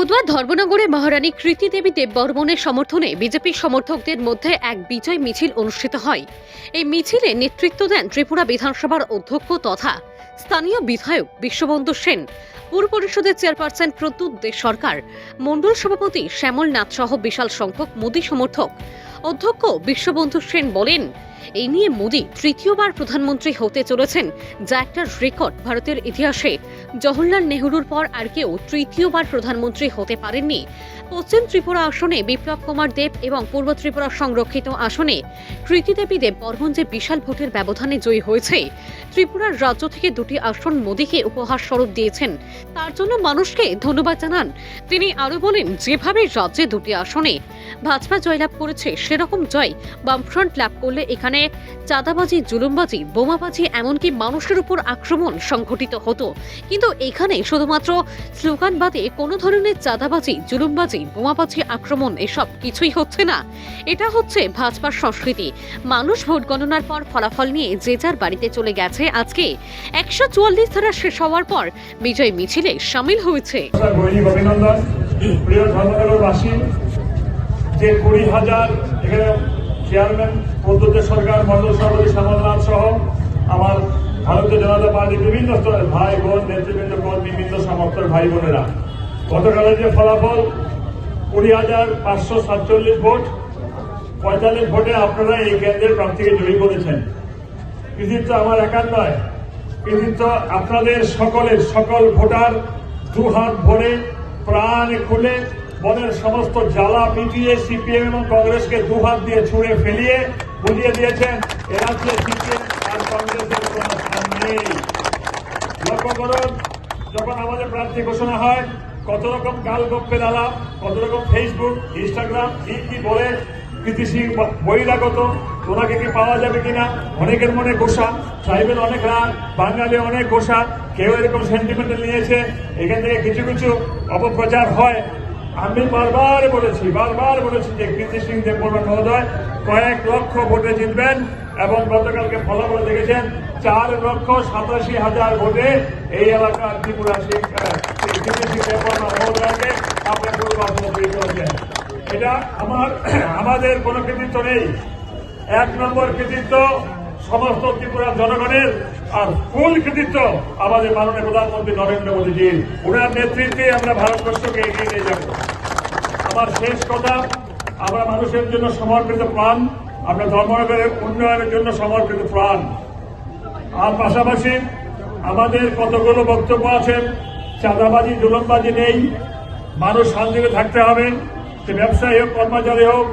বুধবার ধর্মনগরে মহারানী কৃতি দেবী দেববর্মনের সমর্থনে বিজেপি সমর্থকদের মধ্যে এক বিজয় মিছিল অনুষ্ঠিত হয়। এই মিছিলে নেতৃত্ব দেন ত্রিপুরা বিধানসভার অধ্যক্ষ তথা স্থানীয় বিধায়ক বিশ্ববন্ধু সেন, পুর পরিষদের চেয়ারপারসন প্রদ্যুৎ দে সরকার, মণ্ডল সভাপতি শ্যামল নাথ সহ বিশাল সংখ্যক মোদী সমর্থক। অধ্যক্ষ বিশ্ববন্ধু সেন বলেন, এই নিয়ে মোদী তৃতীয়বার প্রধানমন্ত্রী হতে চলেছেন, যা একটা রেকর্ড ভারতের ইতিহাসে। জওহরলাল নেহরুর পর আর কেউ তৃতীয়বার প্রধানমন্ত্রী হতে পারেননি। পশ্চিম ত্রিপুরা আসনে বিপ্লব কুমার দেব এবং পূর্ব ত্রিপুরা সংরক্ষিত আসনে কৃতি দেবী দেববর্মন যে বিশাল ভোটের ব্যবধানে জয়ী হয়েছে, ত্রিপুরার রাজ্য থেকে দুটি আসন মোদীকে উপহার স্বরূপ দিয়েছেন, তার জন্য মানুষকে ধন্যবাদ জানান। তিনি আরো বলেন, যেভাবে রাজ্যে দুটি আসনে ভাজপা জয়লাভ করেছে, সেরকম জয় বামফ্রন্ট লাভ করলে এখানে চাঁদাবাজি, জুলুমবাজি, বোমাবাজি, এমনকি মানুষের উপর আক্রমণ সংঘটিত হতো। কিন্তু এখানে শুধুমাত্র স্লোগান বাদে কোনো ধরনের চাঁদাবাজি, জুলুমবাজি, বোমাবাজি, আক্রমণ এসব কিছুই হচ্ছে না। এটা হচ্ছে ভাজপার সংস্কৃতি। মানুষ ভোট গণনার পর ফলাফল নিয়ে যে যার বাড়িতে চলে গেছে। আজকে 144 ধারা শেষ হওয়ার পর বিজয় মিছিলে সামিল হয়েছে। অভিনন্দন প্রিয় ধর্মনগরবাসী, যে 20,000 এখানে চেয়ারম্যান প্রদ্যুৎ সরকার, মণ্ডল সভাপতি শ্যামল নাথ সহ আমার ভারতীয় জনতা পার্টির বিভিন্ন স্তরের ভাই বোন, নেতৃবৃন্দ, বিভিন্ন সমর্থক ভাই বোনেরা, গতকালের যে ফলাফল 20,547 ভোট, 45 ভোটে আপনারা এই কেন্দ্রের প্রার্থীকে জয়ী করেছেন। কৃতিত্ব আমার একার নয়, কৃতিত্ব আপনাদের সকলের, সকল ভোটার দুহাত ভরে প্রাণ খুলে মনের সমস্ত জ্বালা মিটিয়ে সিপিএম এবং কংগ্রেসকে দুহাত দিয়ে ছুঁড়ে ফেলিয়ে বুঝিয়ে দিয়েছেন এ রাজ্যে সিপিএম আর কংগ্রেসের কোন স্থান নেই। লক্ষ্য করুন, যখন আমাদের প্রার্থী ঘোষণা হয়, কত রকম গাল গপ্পের আলাপ, কত রকম ফেসবুক, ইনস্টাগ্রাম কি বলে কৃতি সিং বহিরাগত, ওনাকে কি পাওয়া যাবে কিনা, অনেকের মনে গোসা, ট্রাইবেল অনেক রাগ, বাঙালি অনেক গোসা, কেউ এরকম সেন্টিমেন্টাল নিয়েছে। এখান থেকে কিছু কিছু অপপ্রচার হয়। আমি বারবার বলেছি যে কৃতি সিং দেববর্মন মহোদয় কয়েক লক্ষ ভোটে জিতবেন এবং গতকালকে ফলাফল দেখেছেন 4,87,000 ভোটে এই এলাকার ত্রিপুরা কৃতি সিং দেববর্মন মহোদয়কে আপনার পূর্বাসনে করেছেন। এটা আমাদের কোনো কৃতিত্ব নেই। 1 নম্বর কৃতিত্ব সমস্ত ত্রিপুরার জনগণের, আর ফুল কৃতিত্ব আমাদের মাননীয় প্রধানমন্ত্রী নরেন্দ্র মোদীজির। ওনার নেতৃত্বে আমরা ভারতবর্ষকে এগিয়ে নিয়ে যাব। আমার শেষ কথা, আমরা মানুষের জন্য সমর্পিত প্রাণ, আমরা ধর্মনগরের উন্নয়নের জন্য সমর্পিত প্রাণ। আর পাশাপাশি আমাদের কতগুলো বক্তব্য আছে। চাঁদাবাজি, জুলুমবাজি নেই, মানুষ শান্তিতে থাকতে হবে। সে ব্যবসায়ী হোক, কর্মচারী হোক,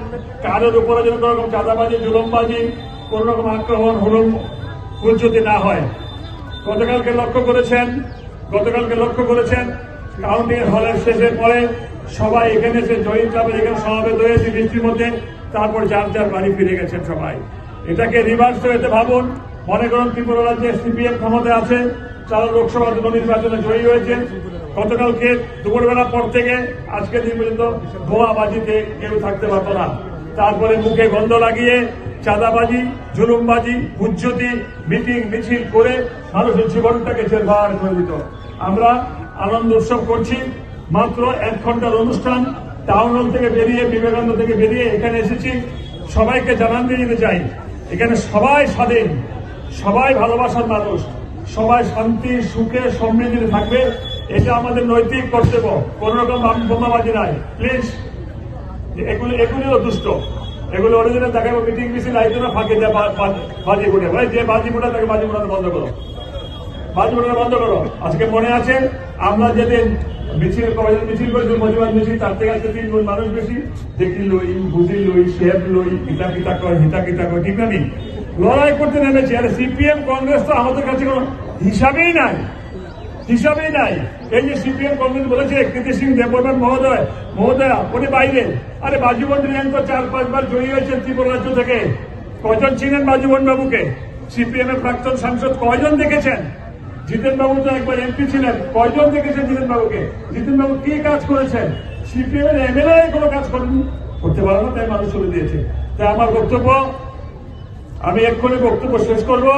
কারোর উপরে যেন কোনো রকম চাঁদাবাজি, জুলুমবাজি, কোন রকম আক্রমণ, হুলুম যদি না হয়। গতকালকে লক্ষ্য করেছেন কাউন্টিং হলের শেষের পরে সবাই এখানে এসে জয়েন্ট ক্লাবের এখানে সমাবেত হয়েছে বৃষ্টির মধ্যে, তারপর যার বাড়ি ফিরে গেছেন সবাই। এটাকে রিভার্স হয়েছে ভাবুন। মনে করুন ত্রিপুরা রাজ্যে সিপিএম ক্ষমতায় আছে, তারা লোকসভা নির্বাচনে জয়ী হয়েছে। গতকালকে দুপুরবেলার পর থেকে আজকের দিন পর্যন্ত বোমাবাজিতে কেউ থাকতে পারত না। তারপরে মুখে গন্ধ লাগিয়ে চাঁদাবাজি, জুলুমবাজি, হুজ্জতি, মিটিং মিছিল করে মানুষের জীবনটাকে জেরবার করে দিত। আমরা আনন্দ উৎসব করছি। মাত্র 1 ঘন্টার অনুষ্ঠান, টাউন হল থেকে বেরিয়ে, বিবেকানন্দ থেকে বেরিয়ে এখানে এসেছি। সবাইকে জানান দিয়ে যেতে চাই, এখানে সবাই স্বাধীন, সবাই ভালোবাসার মানুষ, সবাই শান্তি, সুখে, সমৃদ্ধিতে থাকবে। এটা আমাদের নৈতিক কর্তব্য। কোন রকম বোমাবাজি নাই, প্লিজ। এগুলিও দুষ্ট, এগুলো অরিজিনাল দেখাবো। মিটিং মিছিল আইতো না, ফাঁকে দেয় বাজি ফুটে, ভাই যে বাজি ফুটা তাকে বাজি ফুটানো বন্ধ করো, বাজি ফুটানো বন্ধ করো। আজকে মনে আছে আমরা যেদিন মিছিল করেছি, প্রতিবাদ মিছিল, তার থেকে আজকে 3 গুণ মানুষ বেশি। দেখি লই, বুঝি লই, শেপ লই, হিতা কিতা কয়, ঠিক না নেই, লড়াই করতে নেমেছি। আর সিপিএম কংগ্রেস তো আমাদের কাছে কোনো হিসাবেই নাই। এই যে সিপিএম কংগ্রেস বলেছে কৃতি সিং দেববর্মন মহোদয়া উনি বাইরে, আরে বাজুবন রিয়াঙ্ক 4-5 বার জয়ী হয়েছে ত্রিপুরা রাজ্য থেকে। কয়জন চিনেন বাজুবন বাবুকে? সিপিএম এর প্রাক্তন সাংসদ কয়জন দেখেছেন? জিতেন বাবু তো একবার এমপি ছিলেন, কয়জন দেখেছেন জিতেন বাবুকে? জিতেন বাবু কি কাজ করেছেন? সিপিএম এর এমএলএ কোনো কাজ করতে পারে না, তাই মানুষ চলে দিয়েছে। তাই আমার বক্তব্য, আমি এক্ষুনি বক্তব্য শেষ করবো।